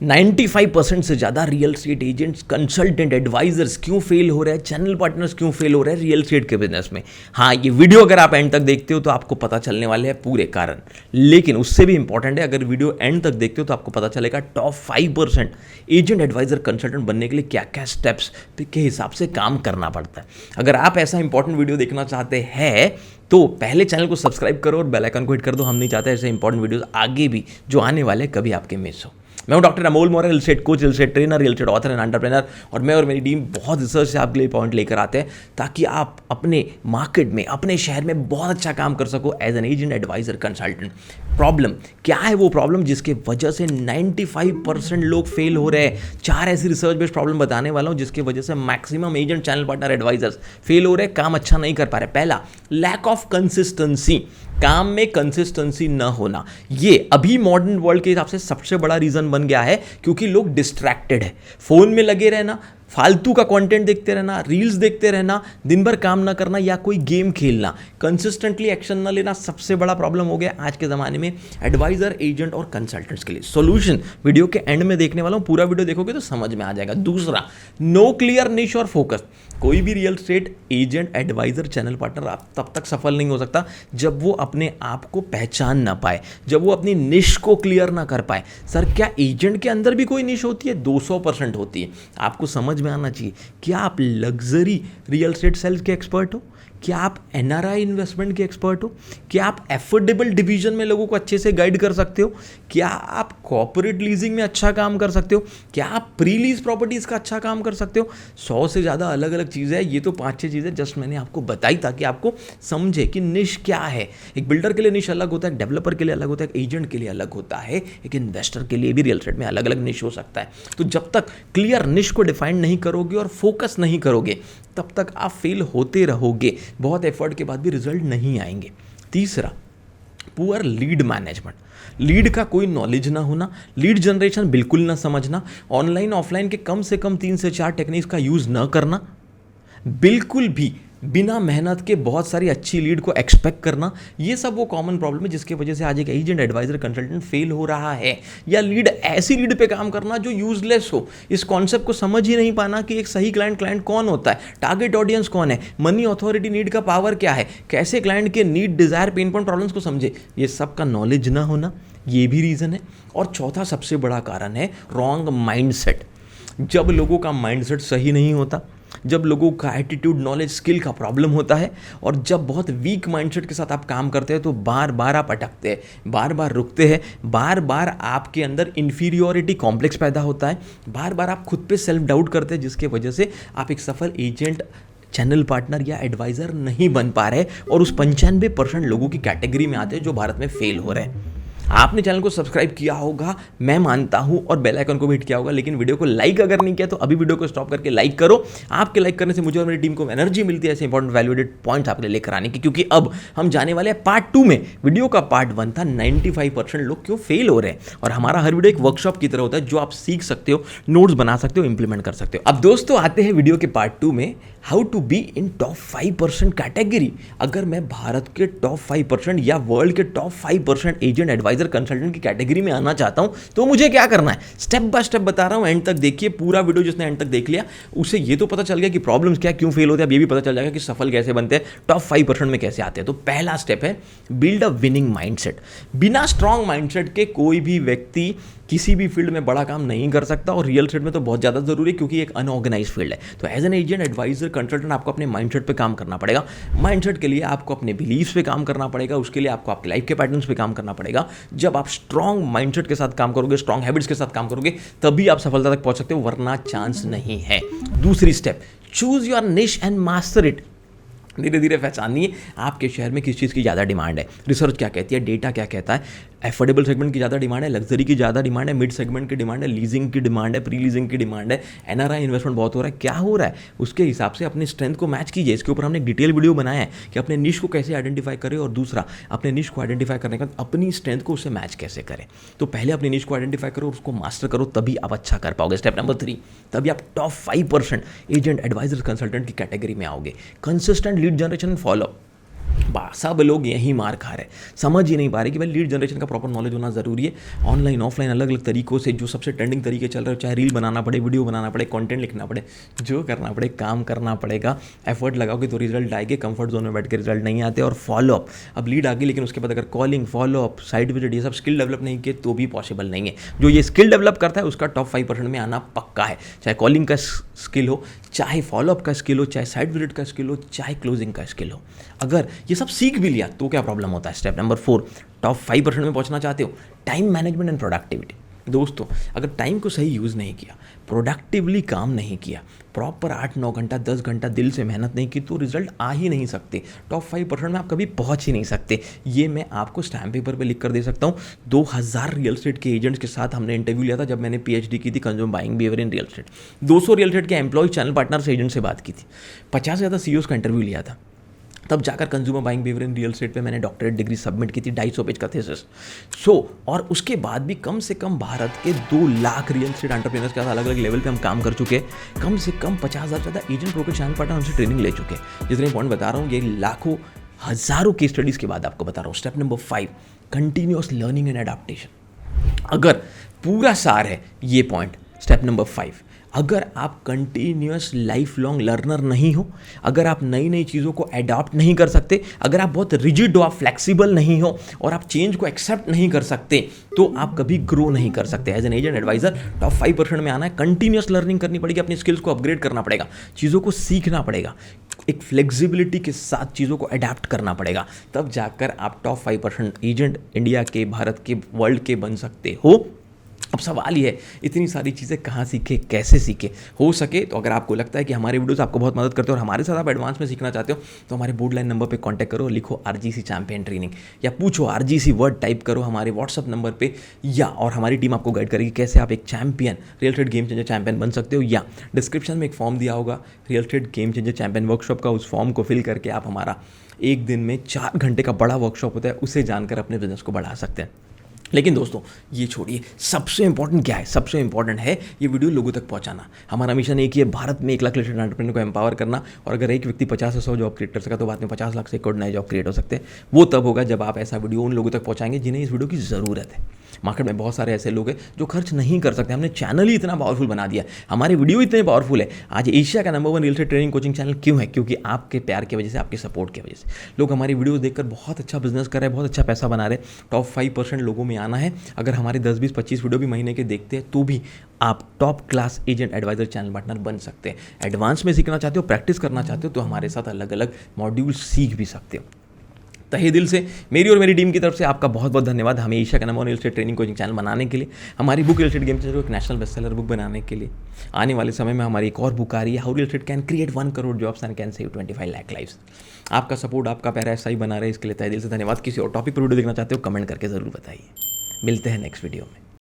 95% से ज़्यादा real estate agents, consultant, advisors क्यों फेल हो रहे हैं, चैनल पार्टनर्स क्यों फेल हो रहे हैं रियल एस्टेट के बिजनेस में। हाँ, ये वीडियो अगर आप एंड तक देखते हो तो आपको पता चलने वाले हैं पूरे कारण, लेकिन उससे भी इंपॉर्टेंट है अगर वीडियो एंड तक देखते हो तो आपको पता चलेगा टॉप 5% एजेंट, एडवाइजर, कंसल्टेंट बनने के लिए क्या क्या स्टेप्स के हिसाब से काम करना पड़ता है। अगर आप ऐसा इंपॉर्टेंट वीडियो देखना चाहते हैं तो पहले चैनल को सब्सक्राइब करो और बेल आइकन को हिट कर दो। हम नहीं चाहते ऐसे इंपॉर्टेंट वीडियोस आगे भी जो आने वाले कभी आपके मिस हो। मैं हूं doctor Amol Maurya, real estate coach, real estate trainer, real estate author and entrepreneur, और मैं और मेरी टीम बहुत रिसर्च से आपके लिए पॉइंट लेकर आते हैं ताकि आप अपने मार्केट में, अपने शहर में बहुत अच्छा काम कर सको as an agent, advisor, consultant. Problem क्या है? वो प्रॉब्लम जिसके वजह से 95% लोग फेल हो रहे हैं। 4 ऐसी रिसर्च बेस्ड प्रॉब्लम बताने वाला हूं जिसकी वजह से maximum agent, channel partner, advisors fail हो रहे हैं, काम अच्छा नहीं कर पा रहे। पहला, लैक ऑफ कंसिस्टेंसी, काम में कंसिस्टेंसी न होना। ये अभी मॉडर्न वर्ल्ड के हिसाब से सबसे बड़ा रीजन बन गया है क्योंकि लोग डिस्ट्रैक्टेड है। फोन में लगे रहना, फालतू का कंटेंट देखते रहना, रील्स देखते रहना, दिन भर काम ना करना या कोई गेम खेलना, कंसिस्टेंटली एक्शन ना लेना सबसे बड़ा प्रॉब्लम हो गया आज के ज़माने में एडवाइजर, एजेंट और कंसल्टेंट्स के लिए। सॉल्यूशन वीडियो के एंड में देखने वाला हूँ, पूरा वीडियो देखोगे तो समझ में आ जाएगा। दूसरा, नो क्लियर निश और फोकस। कोई भी real estate agent, advisor, channel partner आप तब तक सफल नहीं हो सकता जब वो अपने आप को पहचान ना पाए, जब वो अपनी निश को क्लियर ना कर पाए। सर, क्या एजेंट के अंदर भी कोई निश होती है? 200% होती है। आपको समझ में आना चाहिए, क्या आप लग्जरी रियल एस्टेट सेल्स के एक्सपर्ट हो? क्या आप एनआरआई इन्वेस्टमेंट के एक्सपर्ट हो? क्या आप एफोर्डेबल डिवीजन में लोगों को अच्छे से गाइड कर सकते हो? क्या आप कॉर्पोरेट लीजिंग में अच्छा काम कर सकते हो? क्या आप प्री लीज प्रॉपर्टीज का अच्छा काम कर सकते हो? 100 से ज़्यादा अलग अलग चीज़ें हैं। ये तो 5-6 चीज़ें जस्ट मैंने आपको बताई ताकि आपको समझे कि निश क्या है। एक बिल्डर के लिए निश अलग होता है, एक डेवलपर के लिए अलग होता है, एक एजेंट के लिए अलग होता है, एक इन्वेस्टर के लिए भी रियल एस्टेट में अलग अलग निश हो सकता है। तो जब तक क्लियर निश को डिफाइन नहीं करोगे और फोकस नहीं करोगे तब तक आप फेल होते रहोगे। बहुत एफर्ट के बाद भी रिजल्ट नहीं आएंगे। तीसरा, पुअर लीड मैनेजमेंट। लीड का कोई नॉलेज ना होना, लीड जनरेशन बिल्कुल ना समझना, ऑनलाइन ऑफलाइन के कम से कम 3 से 4 टेक्निक्स का यूज ना करना, बिल्कुल भी बिना मेहनत के बहुत सारी अच्छी लीड को एक्सपेक्ट करना, ये सब वो कॉमन प्रॉब्लम है जिसकी वजह से आज एक एजेंट, एडवाइजर, कंसल्टेंट फेल हो रहा है। या लीड, ऐसी लीड पे काम करना जो यूजलेस हो। इस कॉन्सेप्ट को समझ ही नहीं पाना कि एक सही क्लाइंट कौन होता है, टारगेट ऑडियंस कौन है, मनी ऑथोरिटी नीड का पावर क्या है, कैसे क्लाइंट के need, desire, pain point, problems को समझे, ये सब का नॉलेज ना होना, ये भी रीजन है। और चौथा सबसे बड़ा कारण है रॉन्ग माइंडसेट। जब लोगों का माइंडसेट सही नहीं होता, जब लोगों का एटीट्यूड, नॉलेज, स्किल का प्रॉब्लम होता है, और जब बहुत वीक माइंडसेट के साथ आप काम करते हैं तो बार बार आप अटकते हैं, बार बार रुकते हैं, बार बार आपके अंदर इन्फीरियोरिटी कॉम्प्लेक्स पैदा होता है, बार बार आप खुद पे सेल्फ डाउट करते हैं, जिसके वजह से आप एक सफल एजेंट, चैनल पार्टनर या एडवाइजर नहीं बन पा रहे और उस 95% लोगों की कैटेगरी में आते हैं जो भारत में फेल हो रहे हैं। आपने चैनल को सब्सक्राइब किया होगा, मैं मानता हूं, और बेल आइकन को भी हिट किया होगा, लेकिन वीडियो को लाइक अगर नहीं किया तो अभी वीडियो को स्टॉप करके लाइक करो। आपके लाइक करने से मुझे और मेरी टीम को एनर्जी मिलती है ऐसे इंपॉर्टेंट वैल्यूएडेड पॉइंट्स आपके लिए लेकर आने की, क्योंकि अब हम जाने वाले हैं पार्ट 2 में। वीडियो का पार्ट 1 था 95% लोग क्यों फेल हो रहे हैं, और हमारा हर वीडियो एक वर्कशॉप की तरह होता है जो आप सीख सकते हो, नोट्स बना सकते हो, इंप्लीमेंट कर सकते हो। अब दोस्तों आते हैं वीडियो के पार्ट 2 में, how to be in top 5% category. अगर मैं भारत के टॉप 5% या वर्ल्ड के टॉप 5% एजेंट, एडवाइजर, कंसल्टेंट की कैटेगरी में आना चाहता हूं तो मुझे क्या करना है, स्टेप बाय स्टेप बता रहा हूं। एंड तक देखिए पूरा वीडियो। जिसने एंड तक देख लिया उसे ये तो पता चल गया कि प्रॉब्लम्स क्या, क्यों फेल होते हैं। अब ये भी पता चल जाएगा कि सफल कैसे बनते हैं, टॉप 5% में कैसे आते हैं। तो पहला स्टेप है बिल्ड अ विनिंग माइंडसेट। बिना स्ट्रांग माइंडसेट के कोई भी व्यक्ति किसी भी फील्ड में बड़ा काम नहीं कर सकता, और रियल एस्टेट में तो बहुत ज़्यादा जरूरी है क्योंकि एक अनऑर्गेनाइज फील्ड है। तो as an agent, advisor, consultant आपको अपने माइंडसेट पे काम करना पड़ेगा। माइंडसेट के लिए आपको अपने बिलीव्स पे काम करना पड़ेगा, उसके लिए आपको आपके लाइफ के पैटर्न्स पे काम करना पड़ेगा। जब आप स्ट्रांग माइंडसेट के साथ काम करोगे, स्ट्रांग हैबिट्स के साथ काम करोगे, तभी आप सफलता तक पहुंच सकते हो, वरना चांस नहीं है। दूसरी स्टेप, चूज योर निश एंड मास्टर इट। धीरे धीरे पहचानिए आपके शहर में किस चीज़ की ज़्यादा डिमांड है, रिसर्च क्या कहती है, डेटा क्या कहता है। एफोर्डेबल सेगमेंट की ज़्यादा डिमांड है, लग्जरी की ज़्यादा डिमांड है, मिड सेगमेंट की डिमांड है, लीजिंग की डिमांड है, प्री लीजिंग की डिमांड है, एनआरआई इन्वेस्टमेंट बहुत हो रहा है, क्या हो रहा है, उसके हिसाब से अपनी स्ट्रेंथ को मैच कीजिए। इसके ऊपर हमने एक डिटेल वीडियो बनाया है कि अपने निश को कैसे आइडेंटिफाई करें, और दूसरा अपने निश को आइडेंटिफाई करने के बाद अपनी स्ट्रेंथ को उससे मैच कैसे करें। तो पहले अपनी निश को आइडेंटिफाई करो, उसको मास्टर करो, तभी आप अच्छा कर पाओगे। स्टेप नंबर 3, तभी आप टॉप 5% एजेंट, एडवाइजर, कंसल्टेंट की कैटेगरी में आओगे। Consistent lead generation follow. सब लोग यही मार खा रहे, समझ ही नहीं पा रहे कि भाई लीड जनरेशन का प्रॉपर नॉलेज होना ज़रूरी है। ऑनलाइन ऑफलाइन अलग अलग तरीकों से जो सबसे ट्रेंडिंग तरीके चल रहे हो, चाहे रील बनाना पड़े, वीडियो बनाना पड़े, कंटेंट लिखना पड़े, जो करना पड़े काम करना पड़ेगा। एफर्ट लगाओगे तो रिजल्ट आएंगे, कंफर्ट जोन में बैठ के रिजल्ट नहीं आते। और फॉलोअप, अब लीड आ गई लेकिन उसके बाद अगर कॉलिंग, फॉलोअप, साइड विजिट ये सब स्किल डेवलप नहीं किए तो भी पॉसिबल नहीं है। जो ये स्किल डेवलप करता है उसका टॉप 5% में आना पक्का है, चाहे कॉलिंग का स्किल हो, चाहे फॉलोअप का स्किल हो, चाहे साइड विजिट का स्किल हो, चाहे क्लोजिंग का स्किल हो। अगर ये सब सीख भी लिया तो क्या प्रॉब्लम होता है। स्टेप नंबर 4, टॉप 5% में पहुंचना चाहते हो, टाइम मैनेजमेंट एंड प्रोडक्टिविटी। दोस्तों अगर टाइम को सही यूज़ नहीं किया, प्रोडक्टिवली काम नहीं किया, प्रॉपर 8-9 घंटा 10 घंटा दिल से मेहनत नहीं की तो रिजल्ट आ ही नहीं सकते। टॉप 5% में आप कभी पहुंच ही नहीं सकते। ये मैं आपको स्टैम्प पेपर पे लिख कर दे सकता हूँ। 2000 रियल एस्टेट के एजेंट्स के साथ हमने इंटरव्यू लिया था जब मैंने PhD की थी consumer buying behaviour in real estate. 200 real estate के एम्प्लॉय चैनल पार्टनर्स एजेंट से बात की थी, 50 से ज़्यादा CEOs का इंटरव्यू लिया था। तब जाकर consumer buying behaviour in real estate पे मैंने डॉक्टरेट डिग्री सबमिट की थी, 250 पेज का थीसिस। और उसके बाद भी कम से कम भारत के 2 लाख रियल एस्टेट एंटरप्रेन्योर्स के साथ अलग अलग लेवल पे हम काम कर चुके हैं। कम से कम 50,000 से ज़्यादा एजेंट ब्रोकर चैनल पार्टनर हमसे ट्रेनिंग ले चुके हैं। जितने पॉइंट बता रहा हूँ ये लाखों हज़ारों केस स्टडीज़ के बाद आपको बता रहा हूँ। Step number 5, continuous learning and adaptation. अगर पूरा सार है ये पॉइंट, स्टेप नंबर 5, अगर आप कंटिन्यूअस लाइफ लॉन्ग लर्नर नहीं हो, अगर आप नई नई चीज़ों को अडॉप्ट नहीं कर सकते, अगर आप बहुत रिजिड हो, आप फ्लेक्सिबल नहीं हो और आप चेंज को एक्सेप्ट नहीं कर सकते तो आप कभी ग्रो नहीं कर सकते। As an agent advisor top 5% में आना है, कंटिन्यूअस लर्निंग करनी पड़ेगी, अपनी स्किल्स को अपग्रेड करना पड़ेगा, चीज़ों को सीखना पड़ेगा, एक फ्लेक्सिबिलिटी के साथ चीज़ों को अडैप्ट करना पड़ेगा, तब जाकर आप टॉप 5% एजेंट इंडिया के, भारत के, वर्ल्ड के बन सकते हो। अब सवाल ये है इतनी सारी चीज़ें कहाँ सीखे, कैसे सीखे। हो सके तो अगर आपको लगता है कि हमारे वीडियोस आपको बहुत मदद करते हो और हमारे साथ आप एडवांस में सीखना चाहते हो तो हमारे बोर्ड लाइन नंबर पे कांटेक्ट करो, लिखो RGC चैंपियन ट्रेनिंग या पूछो RGC वर्ड टाइप करो हमारे व्हाट्सअप नंबर पे, या और हमारी टीम आपको गाइड करेगी कैसे आप एक champion, real estate game changer champion बन सकते हो। या डिस्क्रिप्शन में एक फॉर्म दिया होगा real estate game changer champion workshop का, उस फॉर्म को फिल करके आप हमारा 1 दिन में 4 घंटे का बड़ा वर्कशॉप होता है, उसे जानकर अपने बिजनेस को बढ़ा सकते हैं। लेकिन दोस्तों ये छोड़िए, सबसे इंपॉर्टेंट क्या है, सबसे इंपॉर्टेंट है ये वीडियो लोगों तक पहुंचाना। हमारा मिशन एक ही है, भारत में 1 लाख रियल एस्टेट एंटरप्रेन्योर को एम्पावर करना। और अगर एक व्यक्ति 50 से 100 जॉब क्रिएट कर सका तो बाद में 50 लाख से 1 करोड़ नए जॉब क्रिएट हो सकते हैं। वो तब होगा जब आप ऐसा वीडियो उन लोगों तक पहुंचाएंगे जिन्हें इस वीडियो की ज़रूरत है। मार्केट में बहुत सारे ऐसे लोग हैं जो खर्च नहीं कर सकते, हमने चैनल ही इतना पावरफुल बना दिया, हमारे वीडियो इतने पावरफुल है। आज एशिया का number 1 real estate training coaching channel क्यों है? क्योंकि आपके प्यार की वजह से, आपके सपोर्ट की वजह से लोग हमारी वीडियो देखकर बहुत अच्छा बिजनेस कर रहे हैं, बहुत अच्छा पैसा बना रहे हैं। टॉप 5% लोगों में आना है। अगर हमारे 10, 20, 25 वीडियो भी महीने के देखते हैं तो भी आप top class agent advisor channel partner बन सकते हैं। एडवांस में सीखना चाहते हो, प्रैक्टिस करना चाहते हो तो हमारे साथ अलग अलग मॉड्यूल सीख भी सकते हो। तहे दिल से मेरी और मेरी टीम की तरफ से आपका बहुत बहुत धन्यवाद, हमें एशिया का number 1 real estate training coaching channel बनाने के लिए, हमारी book real estate game changer को एक नेशनल बेस्टसेलर बुक बनाने के लिए। आने वाले समय में हमारी एक और बुक आ रही है, how real estate can create 1 crore jobs and can save 25 lakh lives. आपका सपोर्ट, आपका प्यार ऐसा ही बना रहे, इसके लिए तहे दिल से धन्यवाद। किसी और टॉपिक पर वीडियो देखना चाहते हो कमेंट करके ज़रूर बताइए। मिलते हैं नेक्स्ट वीडियो में।